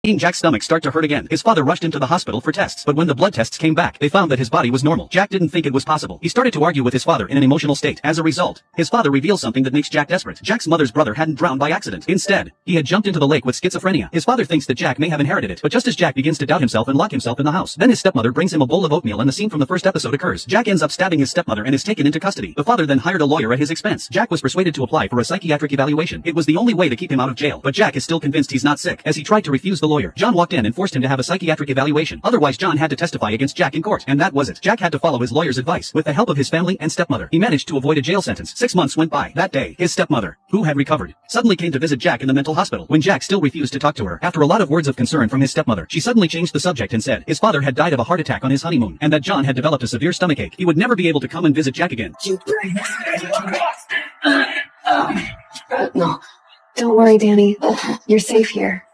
Seeing Jack's stomach start to hurt again, his father rushed him to the hospital for tests, but when the blood tests came back, they found that his body was normal. Jack didn't think it was possible. He started to argue with his father in an emotional state. As a result, his father reveals something that makes Jack desperate. Jack's mother's brother hadn't drowned by accident. Instead, he had jumped into the lake with schizophrenia. His father thinks that Jack may have inherited it, but just as Jack begins to doubt himself and lock himself in the house, then his stepmother brings him a bowl of oatmeal and the scene from the first episode occurs. Jack ends up stabbing his stepmother and is taken into custody. The father then hired a lawyer at his expense. Jack was persuaded to apply for a psychiatric evaluation. It was the only way to keep him out of jail, but Jack is still convinced he's not sick. As he tried to refuse the lawyer, John walked in and forced him to have a psychiatric evaluation. Otherwise, John had to testify against Jack in court. And that was it. Jack had to follow his lawyer's advice. With the help of his family and stepmother, he managed to avoid a jail sentence. 6 months went by. That day, his stepmother, who had recovered, suddenly came to visit Jack in the mental hospital. When Jack still refused to talk to her, after a lot of words of concern from his stepmother, she suddenly changed the subject and said his father had died of a heart attack on his honeymoon, and that John had developed a severe stomachache. He would never be able to come and visit Jack again. No, don't worry, Danny. You're safe here.